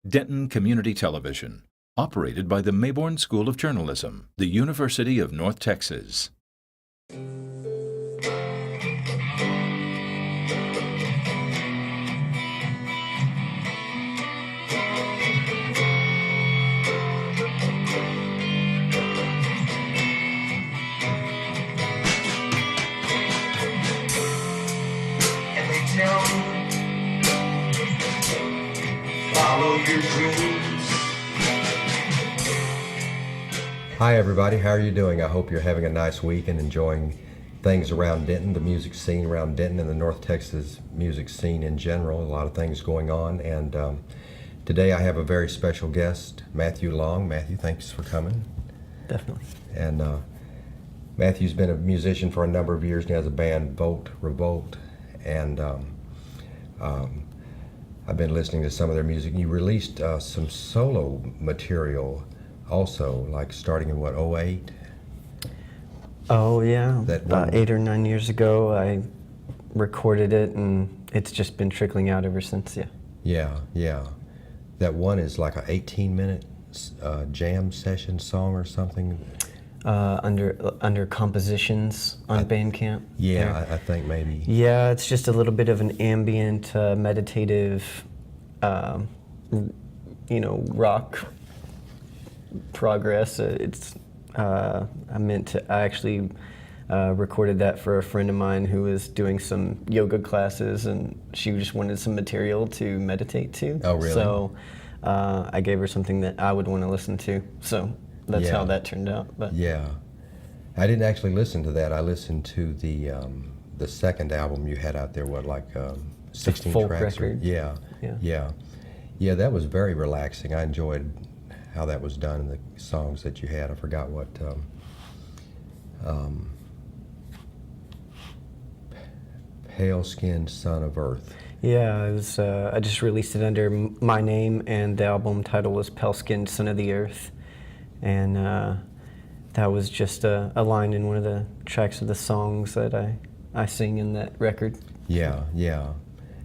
Denton Community Television, operated by the Mayborn School of Journalism, the University of North Texas. Follow your dreams. Hi everybody, how are you doing? I hope you're having a nice week and enjoying things around Denton, the music scene around Denton and the North Texas music scene in general. A lot of things going on, and today I have a very special guest, Matthew Long. Matthew, thanks for coming. Definitely. And Matthew's been a musician for a number of years and has a band, Volt Revolt, and I've been listening to some of their music. You released some solo material also, like starting in what, '08? Oh yeah, That about one- 8 or 9 years ago I recorded it, and it's just been trickling out ever since, yeah. Yeah. That one is like a 18-minute jam session song or something. Under compositions on Bandcamp. Yeah, there. I think maybe. Yeah, it's just a little bit of an ambient, meditative, rock progress. I actually recorded that for a friend of mine who was doing some yoga classes, and she just wanted some material to meditate to. Oh, really? So I gave her something that I would want to listen to. So that's how that turned out. But Yeah. I didn't actually listen to that. I listened to the second album you had out there, 16 folk tracks? record. Yeah. Yeah, that was very relaxing. I enjoyed how that was done and the songs that you had. I forgot what Pale-Skinned Son of Earth. yeah, it was. I just released it under my name, and the album title was Pale-Skinned Son of the Earth, and that was just a line in one of the tracks of the songs that I sing in that record. Yeah.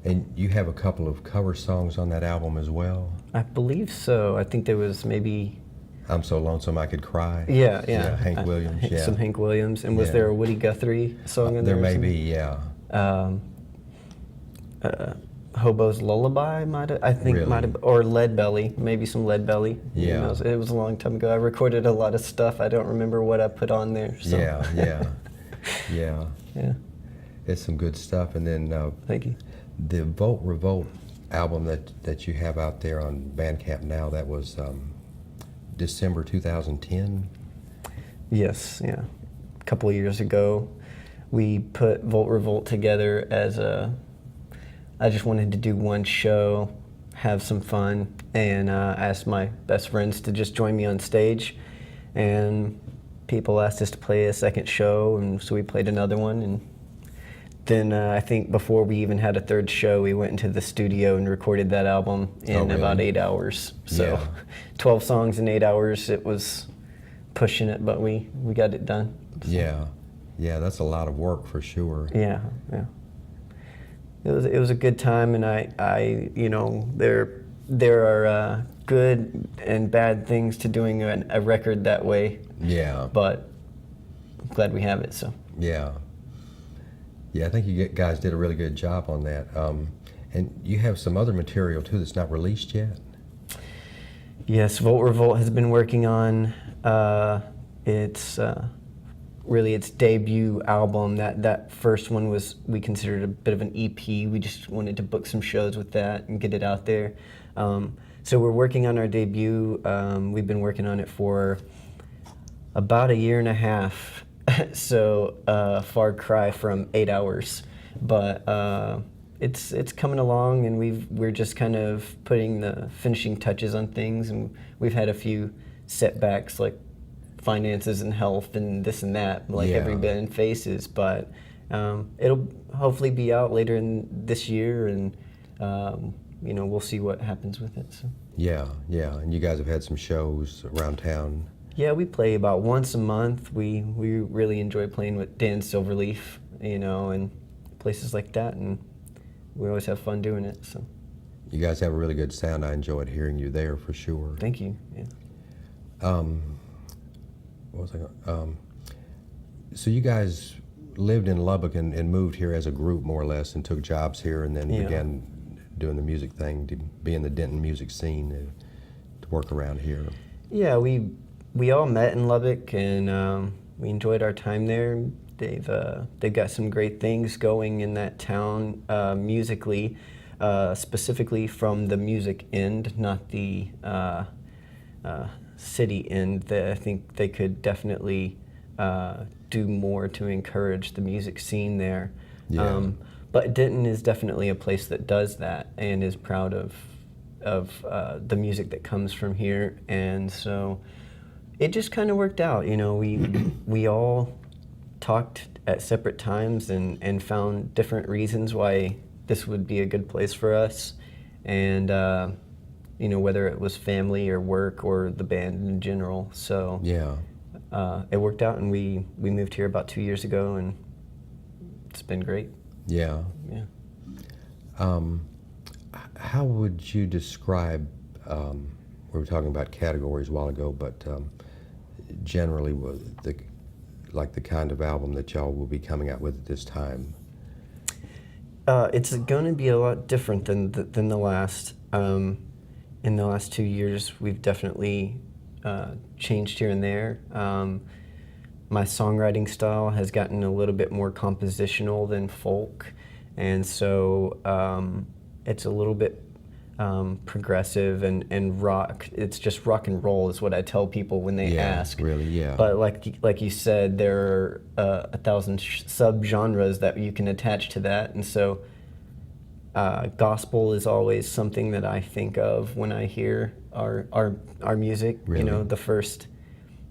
And you have a couple of cover songs on that album as well. I believe so. I think there was maybe. I'm So Lonesome I Could Cry. Yeah. Hank Williams. Yeah. Some Hank Williams. And was there a Woody Guthrie song in there? There may or be, something? yeah. Hobo's Lullaby might have, or Lead Belly, maybe some Lead Belly. Yeah. Who knows? It was a long time ago. I recorded a lot of stuff. I don't remember what I put on there. So. Yeah. Yeah. It's some good stuff. And then Thank you. the Volt Revolt album that you have out there on Bandcamp now, that was December 2010. Yes, yeah. A couple of years ago, we put Volt Revolt together as I just wanted to do one show, have some fun, and asked my best friends to just join me on stage. And people asked us to play a second show, and so we played another one. And then I think before we even had a third show, we went into the studio and recorded that album in really? about 8 hours. So Yeah. 12 songs in 8 hours. It was pushing it, but we got it done. So, Yeah, that's a lot of work for sure. Yeah. It was a good time, and I there are good and bad things to doing a record that way. Yeah. But I'm glad we have it. So. Yeah, I think you guys did a really good job on that. And you have some other material too that's not released yet. Yes, Volt Revolt has been working on its debut album. That first one we considered a bit of an EP. We just wanted to book some shows with that and get it out there. So we're working on our debut. We've been working on it for about a year and a half. So far cry from 8 hours, but it's coming along, and we're just kind of putting the finishing touches on things, and we've had a few setbacks like finances and health and this and that, like every band faces, but it'll hopefully be out later in this year, and we'll see what happens with it. So. Yeah, and you guys have had some shows around town. Yeah, we play about once a month. We really enjoy playing with Dan Silverleaf, and places like that, and we always have fun doing it. So. You guys have a really good sound. I enjoyed hearing you there for sure. Thank you. Yeah. What was I going? So you guys lived in Lubbock and moved here as a group more or less, and took jobs here, and then Yeah. began doing the music thing, to be in the Denton music scene, to work around here. Yeah, we all met in Lubbock, and we enjoyed our time there. They've got some great things going in that town musically, specifically from the music end, not the city end. I think they could definitely do more to encourage the music scene there. Yeah. But Denton is definitely a place that does that and is proud of the music that comes from here, and so it just kind of worked out. You know, we all talked at separate times and found different reasons why this would be a good place for us, and you know, whether it was family or work or the band in general. So Yeah. it worked out, and we moved here about 2 years ago, and it's been great. Yeah. Yeah. How would you describe, we were talking about categories a while ago, but generally the kind of album that y'all will be coming out with at this time? It's going to be a lot different than the last. In the last 2 years, we've definitely changed here and there. My songwriting style has gotten a little bit more compositional than folk, and so it's a little bit progressive and rock. It's just rock and roll is what I tell people when they Yeah, ask. really, yeah. But like you said, there are 1,000 sub-genres that you can attach to that, and so gospel is always something that I think of when I hear our music. Really? You know, the first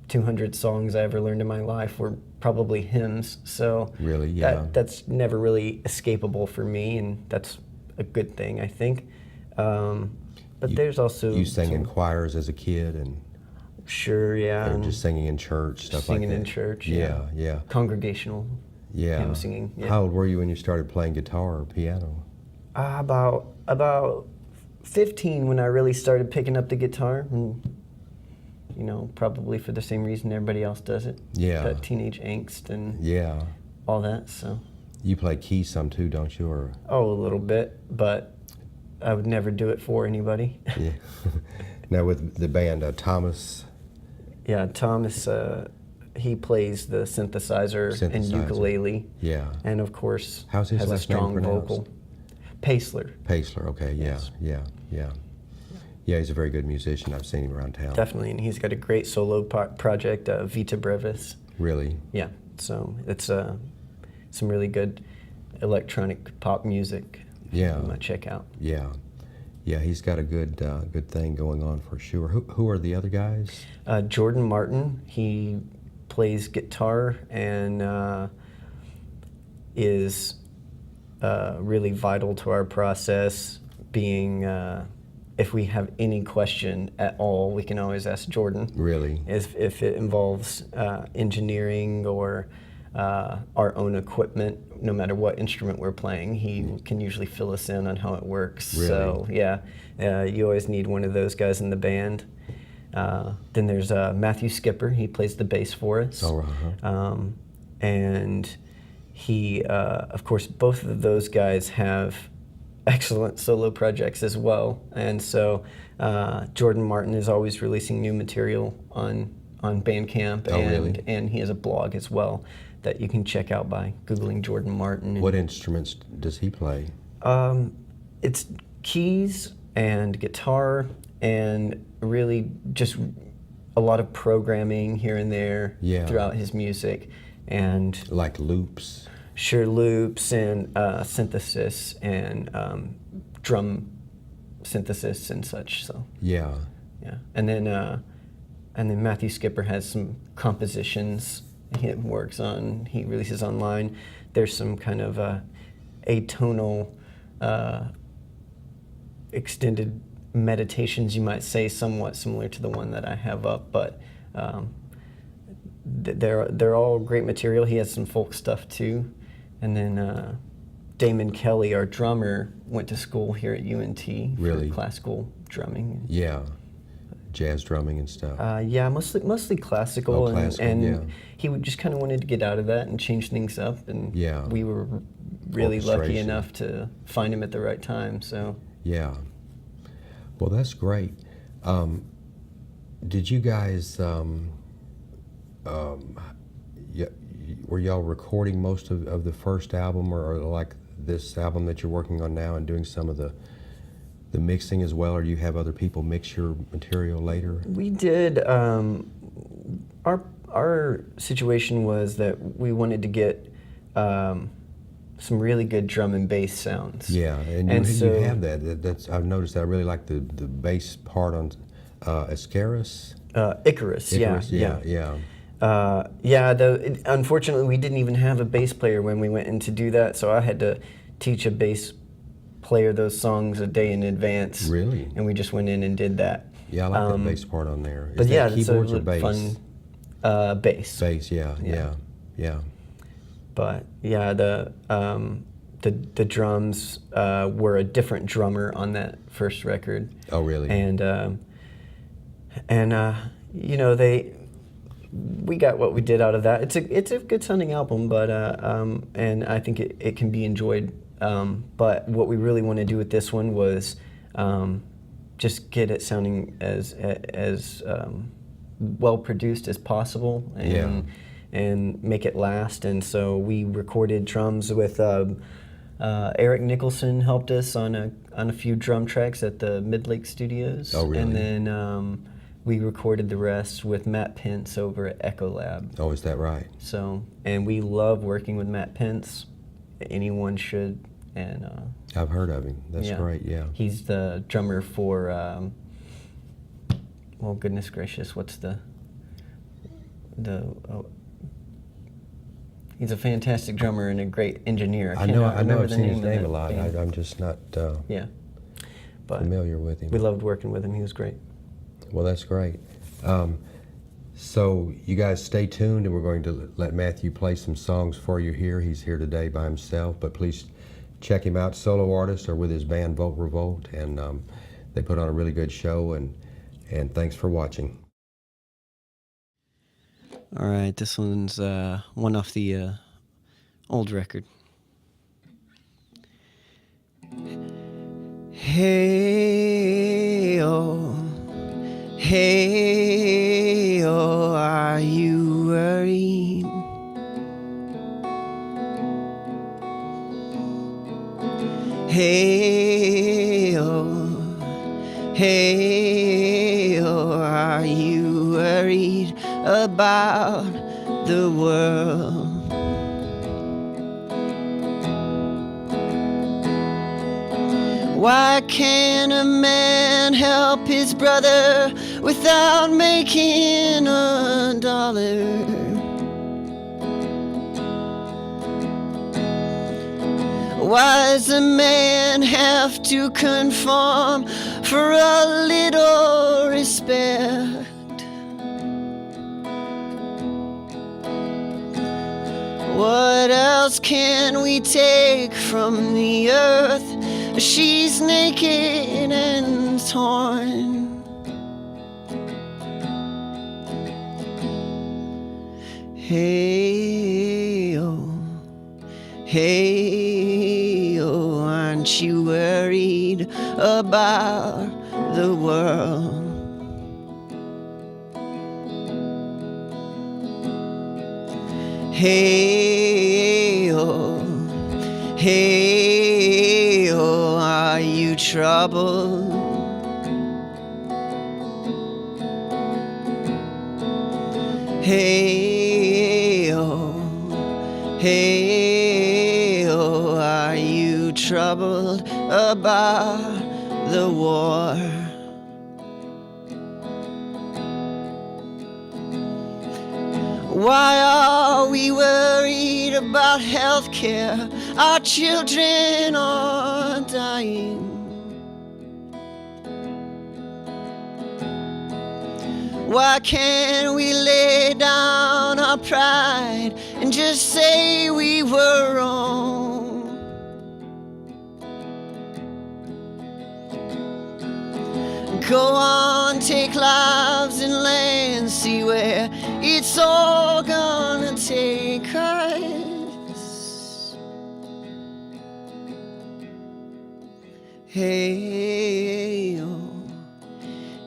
200 songs I ever learned in my life were probably hymns. So Really, yeah. that's never really escapable for me, and that's a good thing, I think. But there's also You sang in some- choirs as a kid, and Sure, yeah. or and just singing in church, stuff like that. singing in church. Yeah, yeah, Congregational yeah. hymn singing. Yeah. How old were you when you started playing guitar or piano? About 15 when I really started picking up the guitar, and you know, probably for the same reason everybody else does it. Yeah. That teenage angst and Yeah. all that. So, You play keys some too, don't you? Or a little bit, but I would never do it for anybody. yeah. Now with the band, Thomas. Yeah, Thomas, he plays the synthesizer and Synthesizer. ukulele, Yeah. and of course How's his has a last name strong pronounced? vocal. Paisler. Paisler. Okay. Yeah. Yes. Yeah. Yeah. Yeah. He's a very good musician. I've seen him around town. Definitely, and he's got a great solo project, Vita Brevis. Really. Yeah, so it's some really good electronic pop music. Yeah. You might check out. Yeah. Yeah. He's got a good thing going on for sure. Who are the other guys? Jordan Martin, he plays guitar and is really vital to our process. Being if we have any question at all, we can always ask Jordan. Really. If it involves engineering or our own equipment, no matter what instrument we're playing, he can usually fill us in on how it works. Really? So yeah, you always need one of those guys in the band. Then there's Matthew Skipper. He plays the bass for us. Oh, uh-huh. And he, of course, both of those guys have excellent solo projects as well. And so Jordan Martin is always releasing new material on Bandcamp, Oh, really? and he has a blog as well that you can check out by Googling Jordan Martin. And, What instruments does he play? it's keys and guitar and really just a lot of programming here and there Yeah. throughout his music, and Like loops? sure loops and synthesis and drum synthesis and such. So Yeah. yeah, and then Matthew Skipper has some compositions he works on. He releases online. There's some kind of atonal extended meditations, you might say, somewhat similar to the one that I have up, but they're all great material. He has some folk stuff too, and then Damon Kelly, our drummer, went to school here at UNT Really? for classical drumming. Yeah, jazz drumming and stuff. Yeah, mostly classical, Oh, classical, and yeah. he just kind of wanted to get out of that and change things up, and Yeah. we were really lucky Orchestration. enough to find him at the right time. So Yeah. Well, that's great. Did you guys, y- were y'all recording most of the first album, or like this album that you're working on now, and doing some of the mixing as well, or do you have other people mix your material later? we did. Our situation was that we wanted to get some really good drum and bass sounds. Yeah, and And you so- have that. That's I've noticed that. I really like the bass part on Ascaris. Icarus, Icarus, yeah. yeah. Unfortunately, we didn't even have a bass player when we went in to do that, so I had to teach a bass player those songs a day in advance. Really? And we just went in and did that. Yeah, I like that bass part on there. Is But that yeah, it's a keyboards or really bass? fun bass. Bass, yeah. But yeah, the drums were a different drummer on that first record. Oh, really? And you know, we got what we did out of that. It's a good sounding album, but and I think it can be enjoyed. But what we really want to do with this one was just get it sounding as well produced as possible, and make it last. And so we recorded drums with Eric Nicholson helped us on a few drum tracks at the Midlake Studios. Oh, really? And then we recorded the rest with Matt Pence over at Echo Lab. Oh, is that right? So, and we love working with Matt Pence. Anyone should. And I've heard of him. That's great, yeah. He's the drummer for, well, goodness gracious, what's he's a fantastic drummer and a great engineer. I know I've the seen his of name that a lot. band. I'm just not Yeah. But familiar with him. we loved working with him. He was great. Well, that's great. So you guys stay tuned, and we're going to let Matthew play some songs for you here. He's here today by himself, but please check him out, solo artist or with his band Volt Revolt, and they put on a really good show, and thanks for watching. All right, this one's one off the old record. Hey, oh, are you worried? Hey, oh, are you worried about the world? Why can't a man help his brother without making a dollar? Why does a man have to conform for a little respect? What else can we take from the earth? She's naked and torn. Hey, oh, aren't you worried about the world? Hey, oh, are you troubled? Hey, oh, are you troubled about the war? Why are we worried about health care? Our children are dying. Why can't we lay down our pride and just say we were wrong? Go on, take lives in land, see where it's all gonna take us. Hey, oh,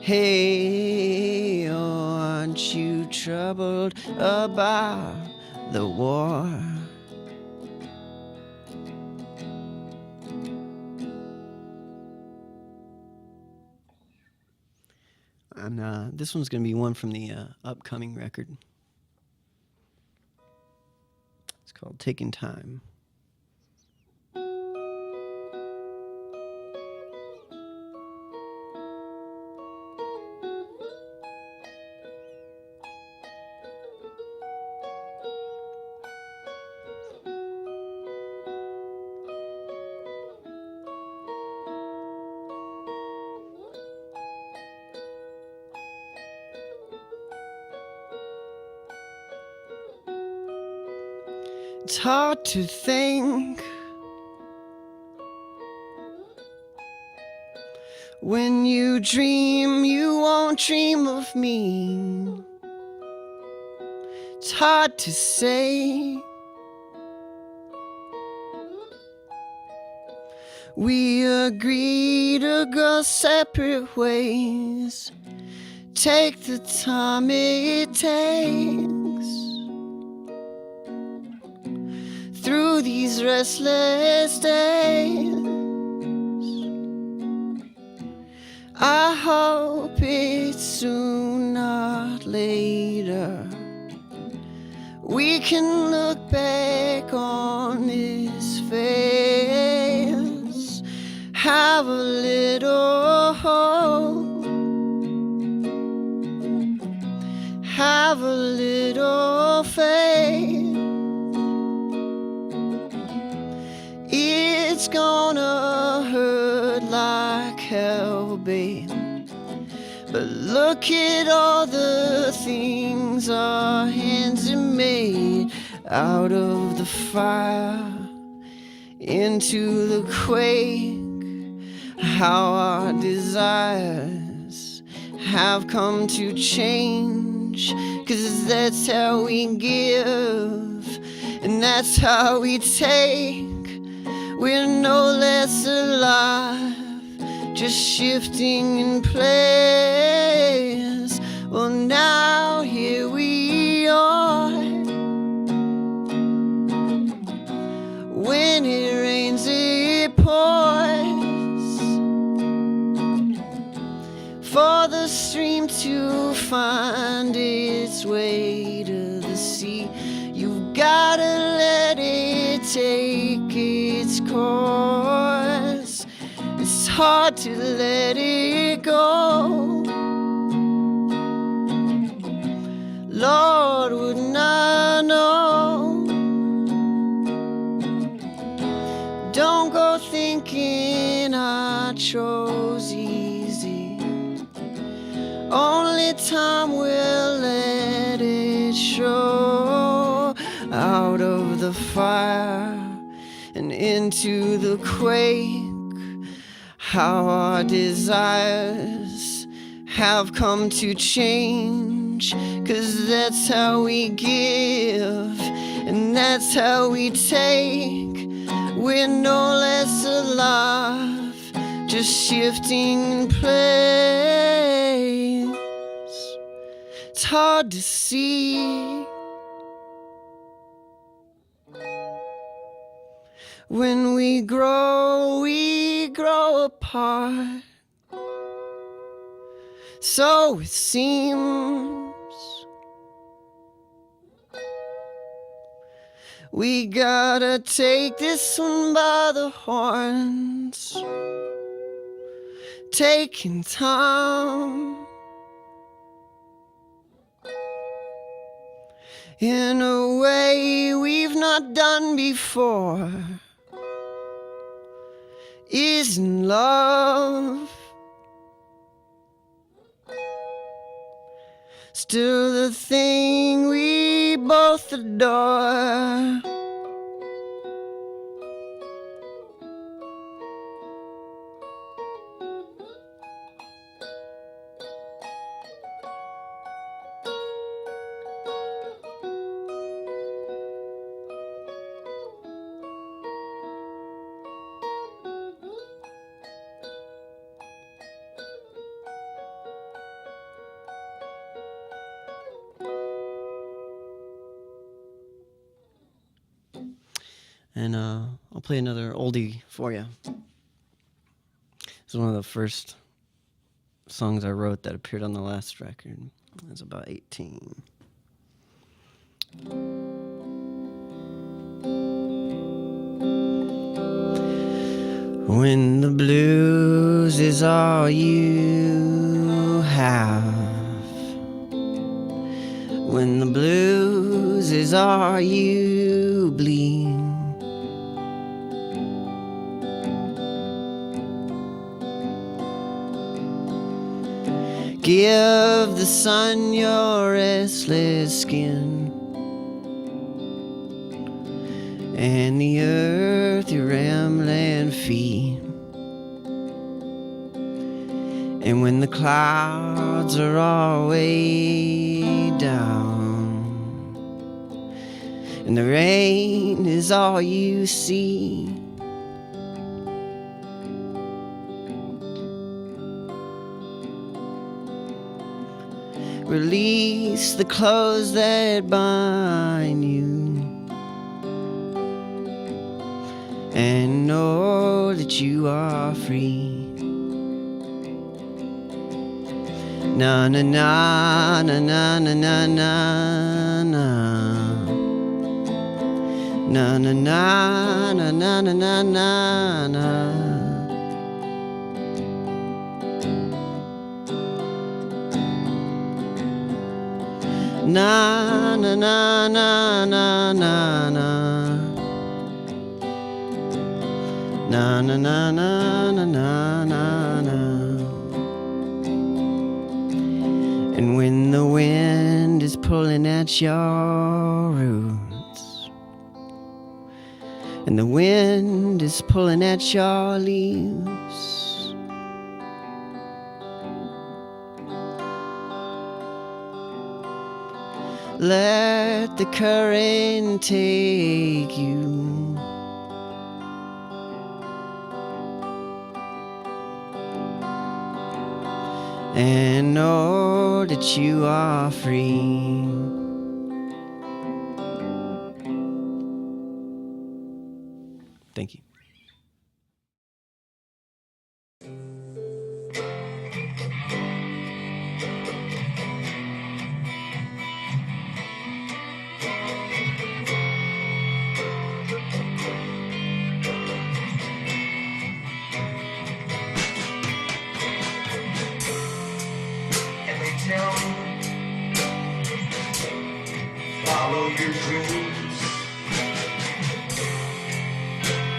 hey, oh, aren't you troubled about the war? And this one's going to be one from the upcoming record. It's called Taking Time. It's hard to think when you dream you won't dream of me. It's hard to say we agreed to go separate ways. Take the time it takes through these restless days. I hope it's soon, not later. We can look back on this phase, have a little hope, have a little faith. It's gonna hurt like hell, babe, but look at all the things our hands have made. Out of the fire into the quake, how our desires have come to change. 'Cause that's how we give and that's how we take. We're no less alive, just shifting in place. Well, now here we are. When it rains, it pours. For the stream to find its way to the sea, you've gotta let it take its course. It's hard to let it go. Lord, wouldn't I know? Don't go thinking I chose easy. Only time will let it show. Out of the fire and into the quake, how our desires have come to change. 'Cause that's how we give and that's how we take. We're no less alive, just shifting in place. It's hard to see when we grow apart. So it seems we gotta take this one by the horns, taking time. In a way we've not done before. Isn't love still the thing we both adore? And I'll play another oldie for you. It's one of the first songs I wrote that appeared on the last record. I was about 18. When the blues is all you have, when the blues is all you bleed, give the sun your restless skin, and the earth your rambling feet. And when the clouds are all way down, and the rain is all you see, release the clothes that bind you, and know that you are free. Na na na na na na na na na na na na na na na na na. Na na na na na na na. Na na na na na na na na. And when the wind is pulling at your roots, and the wind is pulling at your leaves, let the current take you, and know that you are free. Thank you. And they tell me, follow your dreams.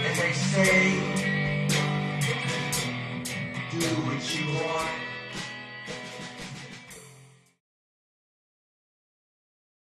And they say, do what you want.